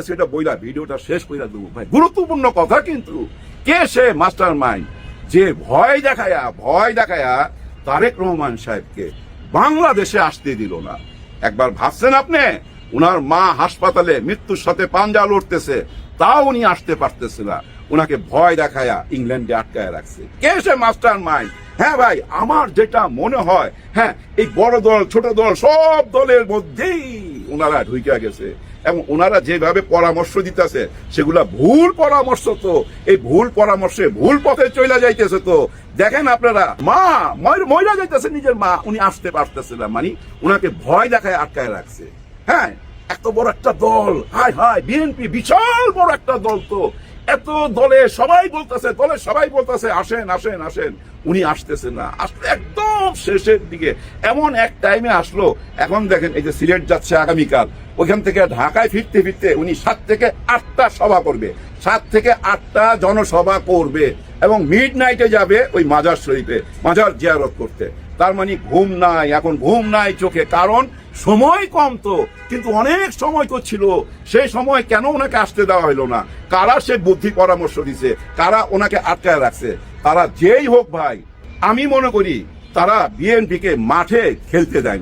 সেটা বইলা ভিডিওটা শেষ কইরা দেবো ভাই। গুরুত্বপূর্ণ কথা কিন্তু, কে সে মাস্টার মাইন্ড যে ভয় দেখায়া তারেক রহমান সাহেবকে বাংলাদেশে আসতে দিল না? একবার ভাবছেন আপনি? উনার মা হাসপাতালে মৃত্যুর সাথে পাঞ্জা লড়তেছে, তাও উনি আসতে পারতেছে না, উনাকে ভয় দেখায়া ইংল্যান্ডে আটকায় রাখছে। কে সে মাস্টার মাইন্ড? হ্যাঁ ভাই, আমার যেটা মনে হয়, হ্যাঁ, এই বড় দল ছোট দল সব দলের মধ্যেই ওনারা ঢুইকা গেছে এবং ওনারা যেভাবে পরামর্শ দিতেছে সেগুলা ভুল পরামর্শ। তো এই ভুল পরামর্শে ভুল পথে চলে যাইতেছে। তো দেখেন আপনারা, মা মহিলা যাইতেছে, নিজের মা, উনি আসতে পারতেছে না, মানে উনাকে ভয় দেখায় আটকায় রাখছে। হ্যাঁ, এত বড় একটা দল, হায় হায়, বিএনপি বিশাল বড় একটা দল। তো এত দলের সবাই বলতেছে আসেন আসেন আসেন, উনি আসতেছে না, আসলে একদম শেষের দিকে এমন এক টাইমে আসলো। এখন দেখেন, এই যে সিলেট যাচ্ছে আগামীকাল, ওইখান থেকে ঢাকায় ফিরতে ফিরতে উনি 7 থেকে 8টা সভা করবে, 7 থেকে 8টা জনসভা করবে এবং মিড নাইটে যাবে ওই মাজার শরীফে মাজার জিয়ারত করতে। তার মানে ঘুম নাই, এখন ঘুম নাই চোখে, কারণ সময় কম। তো কিন্তু অনেক সময় তো ছিল, সেই সময় কেন ওনাকে আসতে দেওয়া হইলো না? কারা সে বুদ্ধি পরামর্শ দিছে, কারা ওনাকে আটকায় রাখছে? তারা যেই হোক ভাই, আমি মনে করি তারা বিএনপিকে মাঠে খেলতে দেয়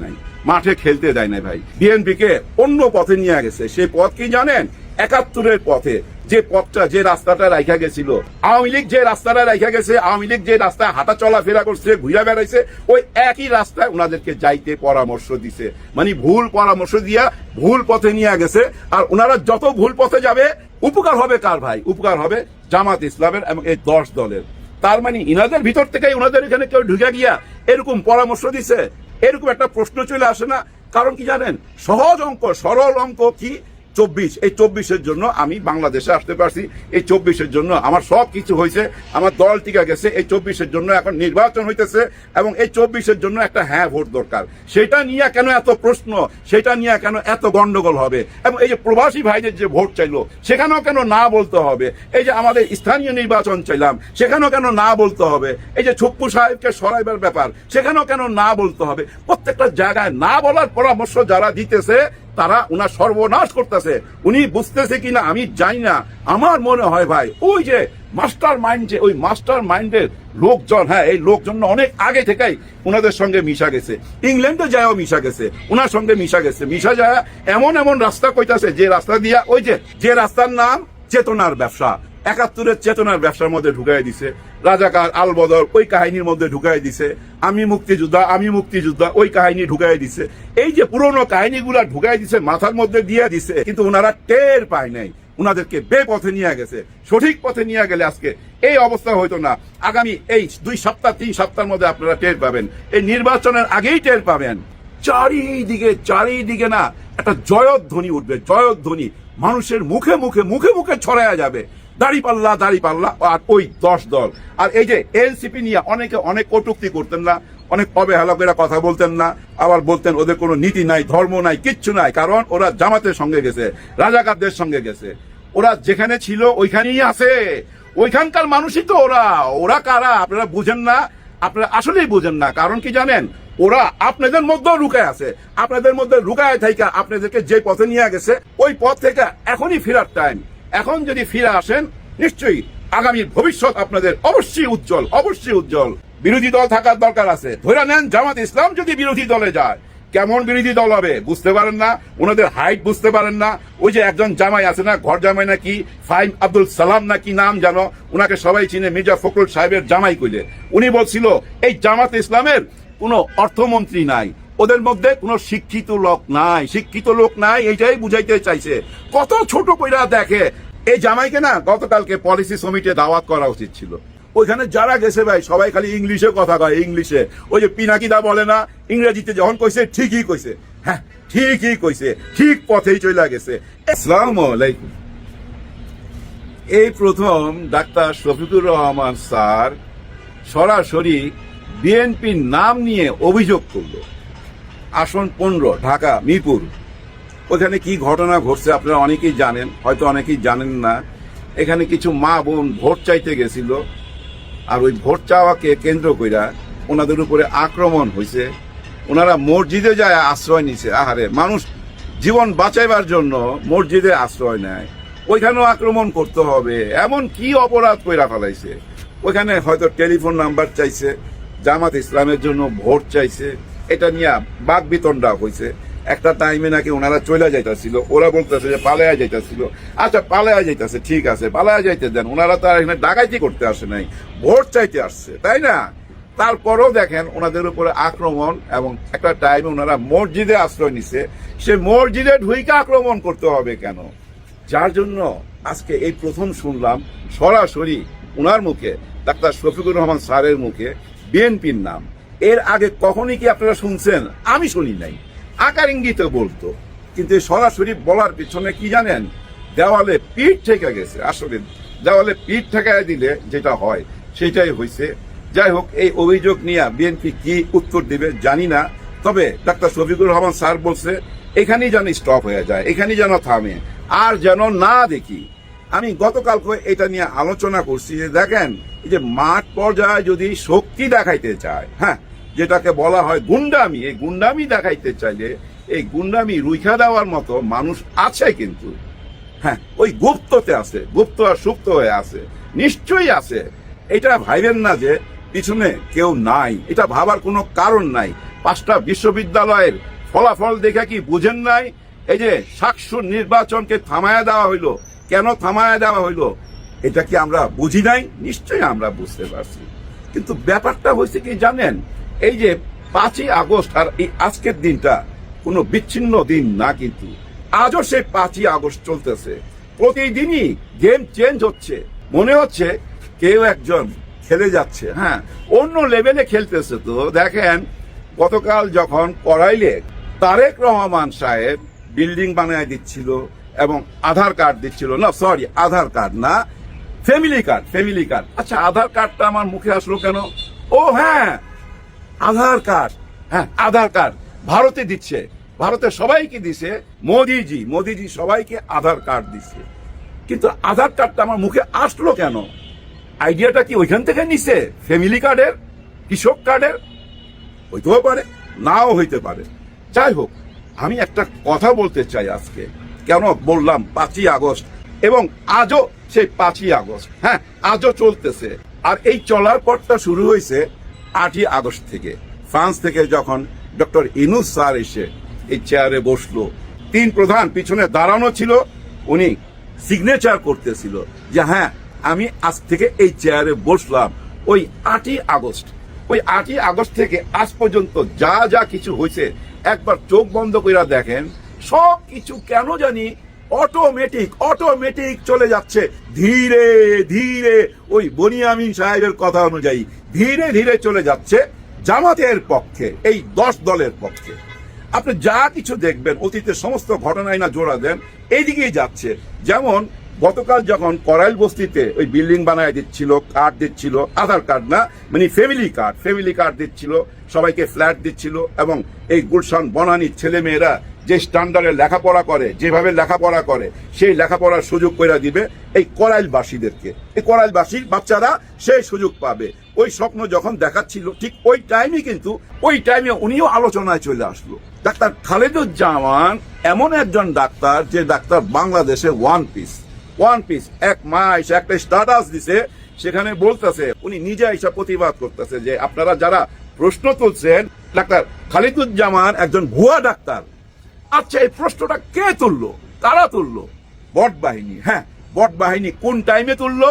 নাই ভাই। বিএনপিকে অন্য পথে নিয়ে গেছে। সেই পথ কি জানেন? 71-এর পথে, যে পথটা, যে রাস্তাটা রাখা গেছিল আওয়ামী লীগ, যে রাস্তাটা রাখা গেছে আওয়ামী লীগ, যে রাস্তায় হাঁটা চলাফেরা করছে, ঘুরে বেড়াইছে, ওই একই রাস্তায় ওনাদেরকে যাইতে পরামর্শ দিছে। মানে ভুল পরামর্শ দিয়া ভুল পথে নিয়ে গেছে। আর ওনারা যত ভুল পথে যাবে, উপকার হবে কার ভাই? উপকার হবে জামাত ইসলামের এবং এই 10 দলের। তার মানে ইনাদের ভিতর থেকে ওনাদের এখানে কেউ ঢুকে গিয়া এরকম পরামর্শ দিছে, এরকম একটা প্রশ্ন চলে আসে না? কারণ কি জানেন? সহজ অঙ্ক, সরল অঙ্ক কি? 24। এই 24-এর জন্য আমি বাংলাদেশে আসতে পারছি, এই 24-এর জন্য আমার সব কিছু হয়েছে, আমার দল টিকা গেছে, এই 24-এর জন্য এখন নির্বাচন হইতেছে এবং এই 24-এর জন্য একটা হ্যাঁ ভোট দরকার। সেটা নিয়ে কেন এত প্রশ্ন, সেটা নিয়ে কেন এত গন্ডগোল হবে? এবং এই যে প্রবাসী ভাইদের যে ভোট চাইলো, সেখানেও কেন না বলতে হবে? এই যে আমাদের স্থানীয় নির্বাচন চাইলাম, সেখানেও কেন না বলতে হবে? এই যে ছপ্পু সাহেবকে সরাইবার ব্যাপার, সেখানেও কেন না বলতে হবে? প্রত্যেকটা জায়গায় না বলার পরামর্শ যারা দিতেছে, তারা উনার সর্বনাশ করতেছে। উনি বুঝতেছে কিনা আমি জানি না। আমার মনে হয় ভাই, ওই যে মাস্টার মাইন্ড, যে ওই মাস্টার মাইন্ডের লোকজন, হ্যাঁ, এই লোকজন অনেক আগে থেকেই উনাদের সঙ্গে মিশা গেছে, ইংল্যান্ডে যায়ও মিশা গেছে, উনার সঙ্গে মিশা যায় এমন রাস্তা কইতাছে, যে রাস্তা দিয়া, ওই যে রাস্তার নাম চেতনার ব্যবসা, 71-এর চেতনার ব্যবসার মধ্যে ঢুকাই দিছে। রাজাকার, আলবদর, ওই কাহিনীর মধ্যে ঢুকাই দিছে। আমি মুক্তিযোদ্ধা ওই কাহিনী ঢুকাই দিছে। এই যে পুরনো কাহিনীগুলা ঢুকাই দিছে, মাথার মধ্যে দিয়ে দিছে, কিন্তু ওনারা টের পায় নাই। উনাদেরকে বেপথে নিয়ে গেছে। সঠিক পথে নিয়ে গেলে আজকে এই অবস্থা হইতো না। আগামী এই 2 সপ্তাহ 3 সপ্তাহের মধ্যে আপনারা টের পাবেন, এই নির্বাচনের আগেই টের পাবেন। চারিদিকে না একটা জয়ধ্বনি উঠবে, জয়ধ্বনি মানুষের মুখে ছড়ায়া যাবে। দাড়িপাল্লা আর ওই 10 দল। আর এই যে এনসিপি নিয়ে অনেকে অনেক কটূক্তি করতেন না, অনেক অবহেলা করে কথা বলতেন না, আবার বলতেন ওদের কোনো নীতি নাই, ধর্ম নাই, কিচ্ছু নাই, কারণ ওরা জামাতের সঙ্গে গেছে, রাজাকারদের সঙ্গে গেছে। ওরা যেখানে ছিল ওইখানেই আছে, ওইখানকার মানুষই তো ওরা কারা আপনারা বুঝেন না, আপনারা আসলেই বুঝেন না। কারণ কি জানেন? ওরা আপনাদের মধ্যেও লুকায় আছে, আপনাদের মধ্যে লুকায় থাইকা আপনাদেরকে যে পথে নিয়ে গেছে, ওই পথ থেকে এখনই ফেরার টাইম। এখন যদি ফিরে আসেন, নিশ্চয়ই আগামীর ভবিষ্যৎ আপনাদের অবশ্যই উজ্জ্বল। বিরোধী দল থাকার দরকার আছে। ধরে নেন জামাত ইসলাম যদি বিরোধী দলে যায়, কেমন বিরোধী দল হবে বুঝতে পারেন না, ওনাদের হাইট বুঝতে পারেন না। ওই যে একজন জামাই আছে না, ঘর জামাই নাকি, ফাইম আব্দুল সালাম নাকি নাম জানো, ওনাকে সবাই চিনে, মির্জা ফখরুল সাহেবের জামাই কইলে। উনি বলছিল এই জামাত ইসলামের কোনো অর্থমন্ত্রী নাই, ওদের মধ্যে কোনো শিক্ষিত লোক নাই, এইটাই বুঝাইতে চাইছে। কত ছোট কইরা দেখে। এই জামাইকে না গতকালকে পলিসি সমিটে দাওয়াত করা উচিত ছিল। ওইখানে যারা গেছে ভাই, সবাই খালি ইংলিশে কথা কয়, ইংলিশে। ওই যে পিনাকিদা বলে না, ইংরেজিতে যখন কইছে ঠিকই কইছে, হ্যাঁ ঠিকই কইছে, ঠিক পথেই চলে গেছে। আসসালামু আলাইকুম। এই প্রথম ডাক্তার শফিকুর রহমান স্যার সরাসরি বিএনপির নাম নিয়ে অভিযোগ করলো। আসন 15 ঢাকা মিরপুর, ওখানে কি ঘটনা ঘটছে আপনারা অনেকেই জানেন, হয়তো অনেকেই জানেন না। এখানে কিছু মা বোন ভোট চাইতে গেছিল, আর ওই ভোট চাওয়াকে কেন্দ্র কইরা ওনাদের উপরে আক্রমণ হয়েছে। ওনারা মসজিদে যায় আশ্রয় নিছে। আহারে, মানুষ জীবন বাঁচাইবার জন্য মসজিদে আশ্রয় নেয়, ওইখানেও আক্রমণ করতে হবে। এমন কি অপরাধ কইরা ফেলাইছে? ওইখানে হয়তো টেলিফোন নাম্বার চাইছে, জামাত ইসলামের জন্য ভোট চাইছে, এটা নিয়ে বাক বিতণ্ডা হয়েছে। একটা টাইমে নাকি ওনারা চলে যাইতেছিল, ওরা বলতেছে যে পালায়া যাইতেছিল। আচ্ছা, পালায়া যাইতেছে, ঠিক আছে, পালায়া যাইতে দেন। ওনারা তো আর এখানে ডাকাইতি করতে আসে নাই, ভোট চাইতে আসছে, তাই না? তারপরেও দেখেন ওনাদের উপরে আক্রমণ, এবং একটা টাইমে ওনারা মসজিদে আশ্রয় নিছে, সে মসজিদে ঢুইকে আক্রমণ করতে হবে কেন? যার জন্য আজকে এই প্রথম শুনলাম সরাসরি ওনার মুখে, ডাক্তার শফিকুর রহমান স্যারের মুখে বিএনপির নাম। এর আগে কখনই কি আপনারা শুনছেন? আমি শুনি নাই। আকার ইঙ্গিতে বলতো, কিন্তু সরাসরি বলার পিছনে কি জানেন? দেওয়ালে পিঠ ঠেকে গেছে। আসলে দেওয়ালে পিঠ ঠেকায় দিলে যেটা হয় সেটাই হয়েছে। যাই হোক, এই অভিযোগ নিয়ে বিএনপি কি উত্তর দিবে জানি না। তবে ডাক্তার শফিকুর রহমান স্যার বলছে এখানেই যেন স্টপ হয়ে যায়, এখানেই যেন থামে, আর যেন না দেখি। আমি গতকালকে এটা নিয়ে আলোচনা করছি যে দেখেন, এই যে মাঠ পর্যায়ে যদি শক্তি দেখাইতে চায়, হ্যাঁ, যেটাকে বলা হয় গুন্ডামি, এই গুন্ডামি দেখাইতে চাইলে এই গুন্ডামি রুইখা দেওয়ার মতো মানুষ আছে কিন্তু। হ্যাঁ, ওই গুপ্ততে আছে, গুপ্ত আর সুপ্ত হয়ে আছে, নিশ্চয়ই আছে। এটা ভাইবেন না যে পিছনে কেউ নাই, এটা ভাবার কোনো কারণ নাই। 5টা বিশ্ববিদ্যালয়ের ফলাফল দেখে কি বুঝেন নাই? এই যে শাকসুর নির্বাচনকে থামায়া দেওয়া হইলো, কেন থামায়া দেওয়া হইলো এটা কি আমরা বুঝি নাই? নিশ্চয়ই আমরা বুঝতে পারছি। কিন্তু ব্যাপারটা হয়েছে কি জানেন, এই যে 5ই আগস্ট আর এই আজকের দিনটা কোনো বিচ্ছিন্ন দিন না, কিন্তু আজও সেই 5ই আগস্ট চলতেছে। প্রতিদিনই গেম চেঞ্জ হচ্ছে, মনে হচ্ছে কেউ একজন খেলে যাচ্ছে, হ্যাঁ, অন্য লেভেলে খেলতেছে। তো দেখেন, গতকাল যখন করাইলে তারেক রহমান সাহেব বিল্ডিং বানায় দিচ্ছিল এবং আধার কার্ড দিচ্ছিল, না সরি, আধার কার্ড না, ফ্যামিলি কার্ড, ফ্যামিলি কার্ড। আচ্ছা, আধার কার্ডটা আমার মুখে আসলো কেন? ও হ্যাঁ, আধার কার্ড, হ্যাঁ, আধার কার্ড ভারতে দিচ্ছে, ভারতে সবাইকে দিছে মোদিজি সবাইকে আধার কার্ড দিচ্ছে। কিন্তু আধার কার্ডটা আমার মুখে আসলো কেন? আইডিয়াটা কি ওইখান থেকে নিছে? ফ্যামিলি কার্ডের, কৃষক কার্ডের? হইতেও পারে, নাও হইতে পারে। যাই হোক, আমি একটা কথা বলতে চাই আজকে। কেন বললাম 5ই আগস্ট, এবং আজও সেই 5ই আগস্ট, হ্যাঁ, আজও চলতেছে। আর এই চলার পথটা শুরু হয়েছে 8ই আগস্ট থেকে। ফ্রান্স থেকে যখন ডক্টর ইনুস স্যার এসে এই চেয়ারে বসলো, 3 প্রধান পিছনে দাঁড়ানো ছিল, উনি সিগনেচার করতেছিল যে হ্যাঁ, আমি আজ থেকে এই চেয়ারে বসলাম। ওই 8ই আগস্ট, ওই 8ই আগস্ট থেকে আজ পর্যন্ত যা যা কিছু হয়েছে, একবার চোখ বন্ধ করে দেখেন, সব কিছু কেন জানি অটোমেটিক চলে যাচ্ছে ধীরে ধীরে। ওই বনিয়ামিন সাহেবের কথা অনুযায়ী ধীরে ধীরে চলে যাচ্ছে জামাতের পক্ষে, এই 10 দলের পক্ষে। আপনি যা কিছু দেখবেন, অতীতের সমস্ত ঘটনায় না জোড়া দেন, এইদিকেই যাচ্ছে। যেমন গতকাল যখন করাইল বস্তিতে ওই বিল্ডিং বানায় দিচ্ছিল, কার্ড দিচ্ছিল, আধার কার্ড না, মানে ফ্যামিলি কার্ড দিচ্ছিল, সবাইকে ফ্ল্যাট দিচ্ছিল, এবং এই গুলশান বনানীর ছেলে মেয়েরা যে স্ট্যান্ডার্ডে লেখাপড়া করে, যেভাবে লেখাপড়া করে, সেই লেখাপড়ার সুযোগ করে দিবে এই করাইলবাসীদেরকে। এই করাইলবাসীর বাচ্চারা সেই সুযোগ পাবে। ওই স্বপ্ন যখন দেখাচ্ছিল, ঠিক ওই টাইমে কিন্তু ওই টাইমে উনিও আলোচনায় চলে আসলো। ডাক্তার খালেদুজ্জামান এমন একজন ডাক্তার, যে ডাক্তার বাংলাদেশে ওয়ান পিস এক মাস একটা স্ট্যাটাস দিছে, সেখানে বলতেছে, উনি নিজে এসে প্রতিবাদ করতেছে যে আপনারা যারা প্রশ্ন তুলছেন ডাক্তার খালেদুজ্জামান একজন ভুয়া ডাক্তার। আচ্ছা, এই প্রশ্নটা কে তুললো? কারা তুললো? বট বাহিনী। হ্যাঁ, বট বাহিনী কোন টাইমে তুললো?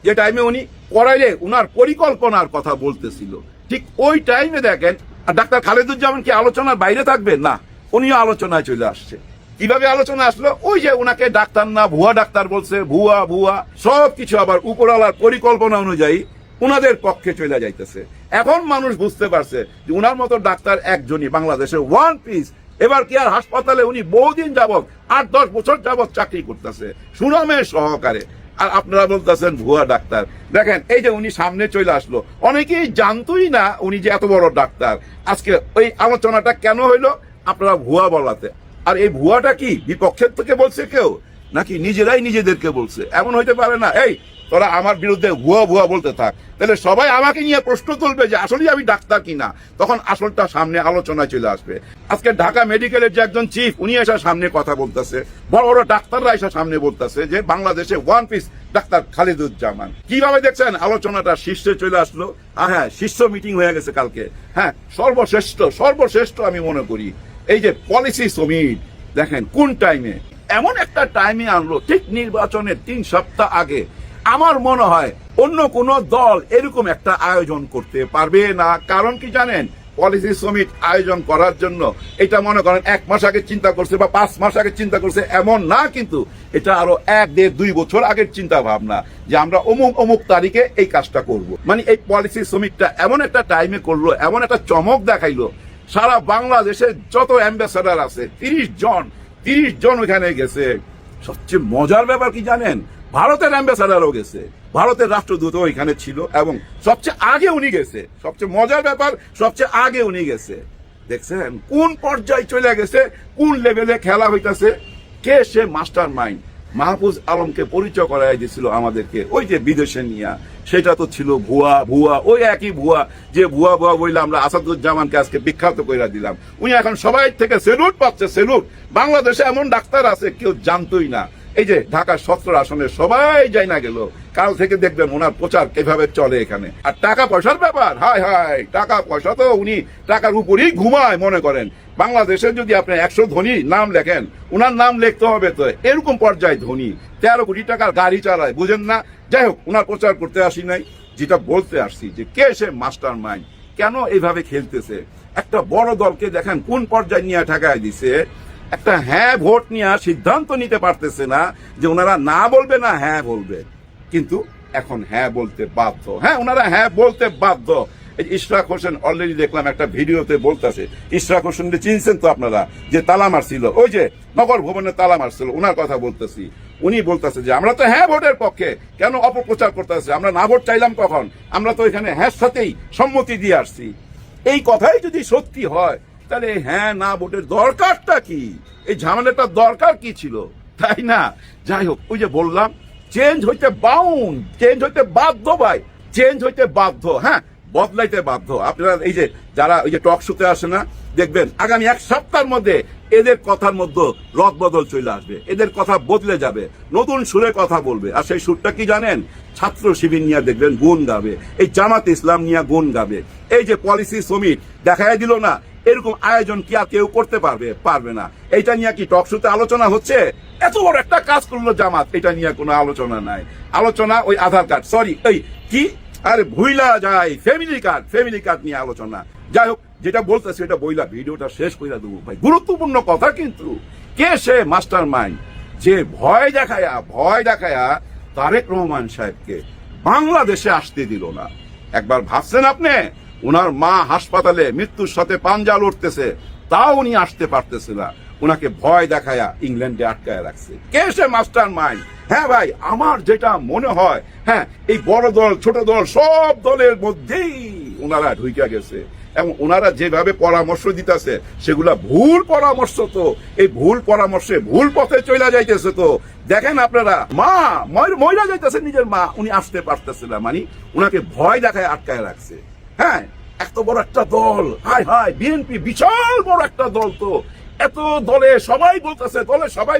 যে টাইমে উনি করাইলে উনার পরিকল্পনার কথা বলতেছিল, ঠিক ওই টাইমে দেখেন। আর ডাক্তার খালেদুজ্জামান কি আলোচনার বাইরে থাকবে? না, উনিও আলোচনায় চলে আসছে। কিভাবে আলোচনা আসলো? ওই যে উনাকে ডাক্তার না, ভুয়া ডাক্তার বলছে, ভুয়া সবকিছু আবার উপরওয়ালার পরিকল্পনা অনুযায়ী উনাদের পক্ষে চলে যাইতেছে। এখন মানুষ বুঝতে পারছে যে উনার মতো ডাক্তার একজনই বাংলাদেশে ওয়ান পিস। এবার কি আর হাসপাতালে উনি বহুদিন যাবত, 8-10 বছর যাবত চাকরি করতেছে সুনামের সহকারে, আর আপনারা বলতেছেন ভুয়া ডাক্তার। দেখেন, এই যে উনি সামনে চলে আসলো, অনেকেই জানতোই না উনি যে এত বড় ডাক্তার। আজকে ওই আলোচনাটা কেন হইলো? আপনারা ভুয়া বলাতে। আর এই ভুয়াটা কি বিপক্ষের থেকে বলছে কেউ, নাকি নিজেরাই নিজেদেরকে বলছে? এমন হইতে পারে না। এই তোরা আমার বিরুদ্ধে ভুয়া ভুয়া বলতে থাক, তাহলে সবাই আমাকে নিয়ে প্রশ্ন তুলবে যে আসলে আমি ডাক্তার কিনা, তখন আসলটা সামনে আলোচনায় চলে আসবে। আজকে ঢাকা মেডিকেলের যে একজন চিফ, উনি এসে সামনে কথা বলতেছে, বড় বড় ডাক্তাররা এসে সামনে বলতেছে যে বাংলাদেশে ওয়ান পিস ডাক্তার খালিদুজ্জামান। কিভাবে দেখছেন আলোচনাটা শীর্ষে চলে আসলো? হ্যাঁ, শীর্ষ মিটিং হয়ে গেছে কালকে। হ্যাঁ, সর্বশ্রেষ্ঠ আমি মনে করি এই যে পলিসি সমিট, দেখেন কোন টাইমে, এমন একটা টাইমে আনলো ঠিক নির্বাচনের 3 সপ্তাহ আগে। আমার মনে হয় অন্য কোন দল এরকম একটা আয়োজন করতে পারবে না। কারণ কি জানেন, পলিসি সমিট আয়োজন করার জন্য এটা মনে করেন 1 মাস আগে চিন্তা করছে বা 5 মাস আগে চিন্তা করছে এমন না, কিন্তু এটা আরো 1, 1.5, 2 বছর আগের চিন্তা ভাবনা যে আমরা অমুক তারিখে এই কাজটা করব। মানে এই পলিসি সমিটটা এমন একটা টাইমে করলো, এমন একটা চমক দেখাইলো। সারা বাংলাদেশে যত অ্যাম্বাসেডার আছে 30 জন ওখানে গেছে। সবচেয়ে মজার ব্যাপার কি জানেন, ভারতের অ্যাম্বাসেডারও গেছে, ভারতের রাষ্ট্রদূতও এখানে ছিল এবং সবচেয়ে আগে উনি গেছে। সবচেয়ে মজার ব্যাপার, সবচেয়ে আগে উনি গেছে। দেখছেন কোন পর্যায়ে চলে গেছে, কোন লেভেলে খেলা হইতাছে। কে সে মাস্টার মাইন্ড? মাহফুজ আলমকে পরিচয় করাই দিয়েছিল আমাদেরকে ওই যে বিদেশে নিয়ে, সেটা তো ছিল ভুয়া, ওই একই ভুয়া যে ভুয়া বইলে আমরা আসাদুজ্জামানকে আজকে বিখ্যাত করে দিলাম। উনি এখন সবাই থেকে সেলুট পাচ্ছে, সেলুট। বাংলাদেশে এমন ডাক্তার আছে কেউ জানতোই না। এই যে ঢাকার 17 আসনে সবাই যাই না গেল, কাল থেকে দেখবেন ওনার প্রচার কিভাবে চলে এখানে। আর টাকা পয়সার ব্যাপার, হায় টাকা পয়সা তো উনি টাকার উপরেই ঘুমায় মনে করেন। বাংলাদেশে যদি আপনি 100 ধনী নাম লেখেন, উনার নাম লিখতে হবে তো এরকম পর্যায়ে ধনী। 13 কোটি টাকার গাড়ি চালায়, বুঝেন না? যাই হোক, উনার প্রচার করতে আসি নাই, যেটা বলতে আসছি যে কে সে মাস্টার মাইন্ড, কেন এইভাবে খেলতেছে। একটা বড় দলকে দেখেন কোন পর্যায়ে নিয়ে ঠেকায় দিছে। একটা হ্যাঁ ভোট নিয়ে সিদ্ধান্ত নিতে পারতেছে না যে ওনারা না বলবে না হ্যাঁ বলবে, কিন্তু এখন হ্যাঁ বলতে বাধ্য। হ্যাঁ, ওনারা হ্যাঁ বলতে বাধ্য। ইশরাক হোসেন অলরেডি দেখলাম একটা ভিডিওতে বলতেছে, ইশরাক হোসেনকে চিনছেন তো আপনারা, যে তালা মারছিল, ওই যে নগর ভবনে তালা মারছিল, ওনার কথা বলতেছি। উনি বলতেছে যে আমরা তো হ্যাঁ ভোটের পক্ষে, কেন অপপ্রচার করতেছে? আমরা না ভোট চাইলাম কখন? আমরা তো এখানে হ্যাঁ সাথেই সম্মতি দিয়ে আসছি। এই কথাই যদি সত্যি হয়, তাহলে হ্যাঁ না ভোটের দরকারটা কি? এই ঝামেলাটার দরকার কি ছিল, তাই না? যাই হোক, ওই যে বললাম চেঞ্জ হইতে বাধ্য ভাই, চেঞ্জ হইতে বাধ্য। হ্যাঁ, বদলাইতে বাধ্য। আপনারা এই যে যারা ওই যে টক শোতে আসে না, দেখবেন আগামী 1 সপ্তাহের মধ্যে এদের কথার মধ্যে রদ বদল চলে আসবে, এদের কথা বদলে যাবে, নতুন সুরে কথা বলবে। আর সেই সুরটা কি জানেন? ছাত্র শিবির নিয়ে দেখবেন গুণ গাবে, এই জামাত ইসলাম নিয়ে গুণ গাবে। এই যে পলিসি সমিট দেখাই দিল না, এরকম আয়োজন কি আর কেউ করতে পারবে না। এইটা নিয়ে কি টক শোতে আলোচনা হচ্ছে? এত বড় একটা কাজ করলো জামাত, এটা নিয়ে কোনো আলোচনা নাই। আলোচনা ওই আধার কার্ড, সরি এই কি আরে ভুইলা যায়, ফ্যামিলি কার্ড নিয়ে আলোচনা। যাই হোক, যেটা বলতেছে এটা বইলা ভিডিওটা শেষ করে দেবো ভাই। গুরুত্বপূর্ণ কথা কিন্তু, কে সে মাস্টার মাইন্ড যে ভয় দেখায়া তারেক রহমান সাহেবকে বাংলাদেশে আসতে দিল না? একবার ভাবছেন আপনি? উনার মা হাসপাতালে মৃত্যুর সাথে পাঞ্জা লড়তেছে, তাও উনি আসতে পারতেছে না। উনাকে ভয় দেখায়া ইংল্যান্ডে আটকায় রাখছে। কে সে মাস্টার মাইন্ড? হ্যাঁ ভাই, আমার যেটা মনে হয়, হ্যাঁ, এই বড় দল ছোট দল সব দলের মধ্যেই ওনারা ঢুইকা গেছে এবং ওনারা যেভাবে পরামর্শ দিতেছে সেগুলা ভুল পরামর্শ। তো এই ভুল পরামর্শে ভুল পথে চলে যাইতেছে। তো দেখেন আপনারা, মা মইরা যাইতেছে, নিজের মা, উনি আসতে পারতেছে না, মানে উনাকে ভয় দেখায় আটকায় রাখছে। হ্যাঁ, এত বড় একটা দল, হায় বিএনপি বিশাল বড় একটা দল। তো এত দলে সবাই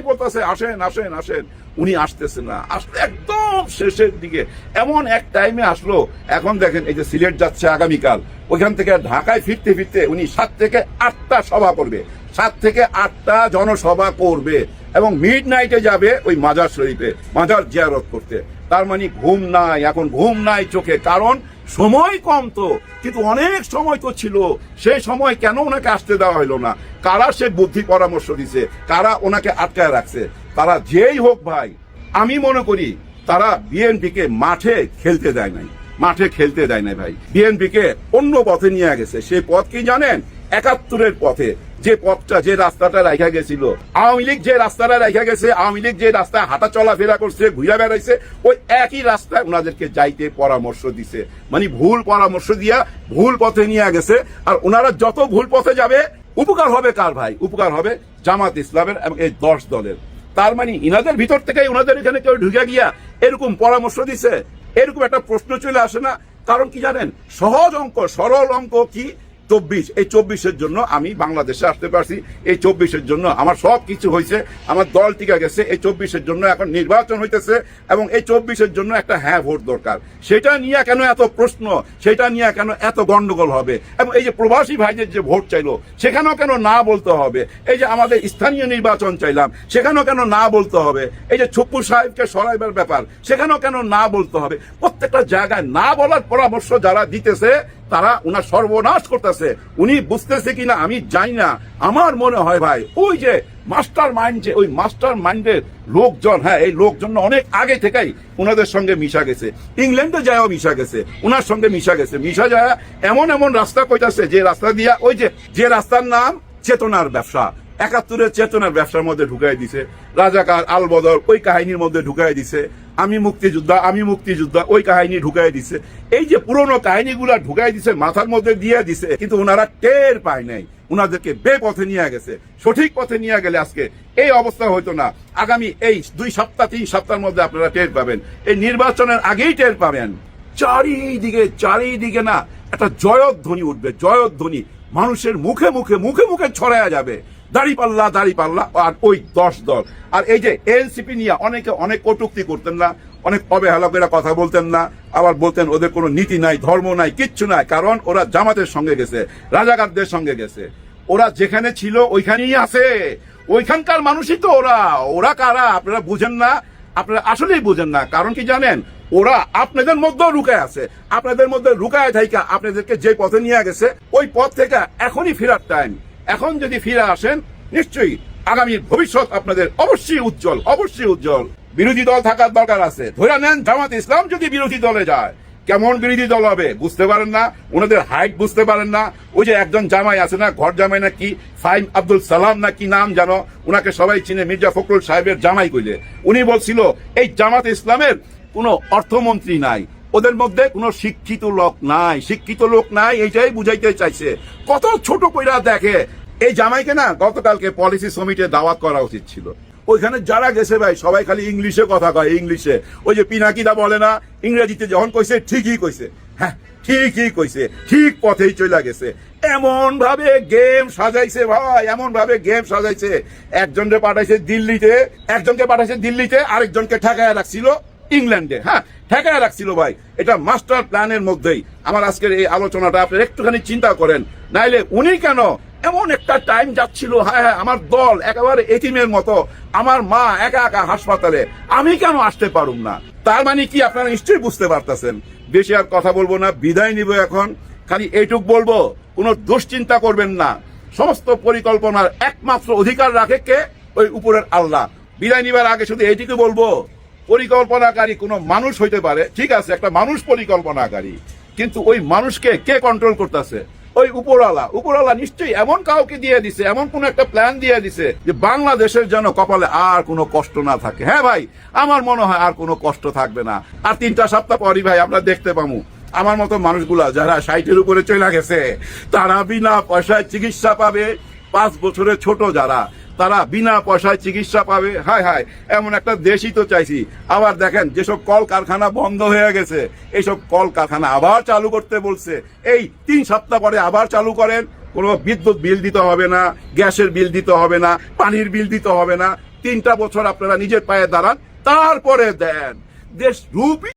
বলতেছে আসেন, উনি আসতেছে না, আসলে একদম শেষের দিকে এমন এক টাইমে আসলো। এখন দেখেন এই যে সিলেট যাচ্ছে আগামীকাল, ওইখান থেকে ঢাকায় ফিরতে উনি 7 থেকে 8টা সভা করবে, 7 থেকে 8টা জনসভা করবে এবং মিড নাইটে যাবে ওই মাজার শরীফে মাজার জিয়ারত করতে। তার মানে এখন ঘুম নাই চোখে, কারণ সময় কম। তো কিন্তু অনেক সময় তো ছিল, সেই সময় কেন ওনাকে আসতে দেওয়া হইলো না? কারা সে বুদ্ধি পরামর্শ দিছে, কারা ওনাকে আটকায় রাখছে? তারা যেই হোক ভাই, আমি মনে করি তারা বিএনপিকে মাঠে খেলতে দেয় নাই ভাই। বিএনপিকে অন্য পথে নিয়ে গেছে। সেই পথ কি জানেন? 71-এর পথে, যে পথটা, যে রাস্তাটা রাখা গেছিল, আওয়ামী লীগ যে রাস্তাটা রাখা গেছে, আওয়ামী লীগ যে রাস্তায় হাঁটা চলাফেরা করছে, ঘুরে বেড়াইছে, ওই একই রাস্তায় ওনাদেরকে যাইতে পরামর্শ দিছে। মানে ভুল পরামর্শ দিয়া ভুল পথে নিয়ে গেছে। আর ওনারা যত ভুল পথে যাবে, উপকার হবে কার ভাই? উপকার হবে জামাত ইসলামের এবং এই 10 দলের। তার মানে ইনাদের ভিতর থেকে ওনাদের এখানে কেউ ঢুকে গিয়া এরকম পরামর্শ দিছে? এরকম একটা প্রশ্ন চলে আসে না? কারণ কি জানেন, সহজ অঙ্ক, সরল অঙ্ক কি 24। এই 24-এর জন্য আমি বাংলাদেশে আসতে পারছি, এই 24-এর জন্য আমার সব কিছু হয়েছে, আমার দল টিকা গেছে, এই 24-এর জন্য এখন নির্বাচন হইতেছে, এবং এই 24-এর জন্য একটা হ্যাঁ ভোট দরকার। সেটা নিয়ে কেন এত প্রশ্ন, সেটা নিয়ে কেন এত গন্ডগোল হবে? এবং এই যে প্রবাসী ভাইদের যে ভোট চাইলো, সেখানেও কেন না বলতে হবে? এই যে আমাদের স্থানীয় নির্বাচন চাইলাম, সেখানেও কেন না বলতে হবে? এই যে ছপ্পু সাহেবকে সরাইবার ব্যাপার, সেখানেও কেন না বলতে হবে? প্রত্যেকটা জায়গায় না বলার পরামর্শ যারা দিতেছে, তারা উনার সর্বনাশ করতেছে। উনি বুঝতেছে কিনা আমি জানি না। আমার মনে হয় ভাই, ওই যে মাস্টার মাইন্ড, যে ওই মাস্টার মাইন্ডের লোকজন, হ্যাঁ, এই লোকজন অনেক আগে থেকেই উনাদের সঙ্গে মিশা গেছে, ইংল্যান্ডে যায়ও মিশা গেছে, উনার সঙ্গে মিশা গেছে। মিশা যায় এমন এমন রাস্তা কইতাছে, যে রাস্তা দিয়া, ওই যে রাস্তার নাম চেতনার ব্যবসা, 71-এর চেতনার ব্যবসার মধ্যে ঢুকাই দিছে। রাজাকার, আলবদর ওই কাহিনীর মধ্যে ঢুকাই দিছে। আমি মুক্তিযোদ্ধা ওই কাহিনী ঢুকাই দিছে। এই যে পুরনো কাহিনীগুলা ঢুকাই দিছে, মাথার মধ্যে দিয়ে দিছে, কিন্তু ওনারা টের পায় নাই। উনাদেরকে বেপথে নিয়ে গেছে। সঠিক পথে নিয়ে গেলে আজকে এই অবস্থা হইতো না। আগামী এই 2 সপ্তাহ 3 সপ্তাহের মধ্যে আপনারা টের পাবেন, এই নির্বাচনের আগেই টের পাবেন। চারিদিকে না একটা জয়ধ্বনি উঠবে, জয়ধ্বনি মানুষের মুখে মুখে ছড়ায়া যাবে। দাড়িপাল্লা আর ওই 10 দল। আর এই যে এনসিপি নিয়ে অনেকে অনেক কটূক্তি করতেন না, অনেক অবহেলা করে কথা বলতেন না, আবার বলতেন ওদের কোনো নীতি নাই, ধর্ম নাই, কিচ্ছু নাই, কারণ ওরা জামাতের সঙ্গে গেছে, রাজাকারদের সঙ্গে গেছে। ওরা যেখানে ছিল ওইখানেই আছে, ওইখানকার মানুষই তো ওরা কারা আপনারা বুঝেন না, আপনারা আসলেই বুঝেন না। কারণ কি জানেন, ওরা আপনাদের মধ্যেও লুকায় আছে, আপনাদের মধ্যে লুকায় থাইকা আপনাদেরকে যে পথে নিয়ে গেছে, ওই পথ থেকে এখনই ফেরার টাইম। এখন যদি ফিরে আসেন, নিশ্চয়ই আগামীর ভবিষ্যৎ আপনাদের অবশ্যই উজ্জ্বল। বিরোধী দল থাকার দরকার আছে। ধরে নেন জামাত ইসলাম যদি বিরোধী দলে যায়, কেমন বিরোধী দল হবে বুঝতে পারেন না, ওনাদের হাইট বুঝতে পারেন না। ওই যে একজন জামাই আছে না, ঘর জামাই না কি, ফাইম আব্দুল সালাম না কি নাম জানো, ওনাকে সবাই চিনে, মির্জা ফখরুল সাহেবের জামাই কইলে। উনি বলছিল এই জামাত ইসলামের কোনো অর্থমন্ত্রী নাই, ওদের মধ্যে কোনো শিক্ষিত লোক নাই, এইটাই বুঝাইতে চাইছে। কত ছোট কইরা দেখে। এই জামাইকে না গতকালকে পলিসি সমিটে দাওয়াত করা উচিত ছিল। ওইখানে যারা গেছে ভাই, সবাই খালি ইংলিশে কথা কয়, ইংলিশে। ওই যে পিনাকিদা বলে না, ইংরেজিতে যখন কইছে ঠিকই কইছে, হ্যাঁ ঠিকই কইছে, ঠিক পথেই চলে গেছে। এমন ভাবে গেম সাজাইছে ভাই, একজনকে পাঠাইছে দিল্লিতে, আরেকজনকে ঠেকায় রাখছিল ইংল্যান্ডে। হ্যাঁ, ঠেকায় রাখছিল ভাই। এটা মাস্টার প্ল্যানের মধ্যেই। আমার আজকের এই আলোচনাটা আপনারা একটুখানি চিন্তা করেন, নাইলে উনি কেন এমন একটা টাইম যাচ্ছিল, হ্যাঁ আমার দল একেবারে এতিমের মতো, আমার মা একা হাসপাতালে, আমি কেন আসতে পারুম না? তার মানে কি আপনারা নিশ্চয়ই বুঝতে পারতেছেন। বেশি আর কথা বলবো না, বিদায় নিব এখন। খালি এইটুক বলবো, কোনো দুশ্চিন্তা করবেন না। সমস্ত পরিকল্পনার একমাত্র অধিকার রাখে কে? ওই উপরের আল্লাহ। বিদায় নিবার আগে শুধু এইটুকু বলবো, পরিকল্পনাকারী কোনো মানুষ হইতে পারে, ঠিক আছে, একটা মানুষ পরিকল্পনাকারী, কিন্তু ওই মানুষকে কে কন্ট্রোল করতেছে? ওই উপরওয়ালা নিশ্চয়ই এমন কাউকে দিয়ে দিছে, এমন কোন একটা প্ল্যান দিয়ে দিছে যে বাংলাদেশের যেন কপালে আর কোনো কষ্ট না থাকে। হ্যাঁ ভাই, আমার মনে হয় আর কোনো কষ্ট থাকবে না। আর 3টা সপ্তাহ পরই ভাই আমরা দেখতে পাবো আমার মতো মানুষগুলা যারা 60-এর উপরে চলে গেছে, তারা বিনা পয়সায় চিকিৎসা পাবে। 5 বছরের ছোট যারা, তারা বিনা পয়সায় চিকিৎসা পাবে। হায়, এমন একটা দেশই তো চাইছি। আবার দেখেন, যেসব কলকারখানা বন্ধ হয়ে গেছে, এইসব কলকারখানা আবার চালু করতে বলছে। এই 3 সপ্তাহ পরে আবার চালু করেন। কোনো বিদ্যুৎ বিল দিতে হবে না, গ্যাসের বিল দিতে হবে না, পানির বিল দিতে হবে না। 3টা বছর আপনারা নিজের পায়ে দাঁড়ান, তারপরে দেন। দেশ রূপই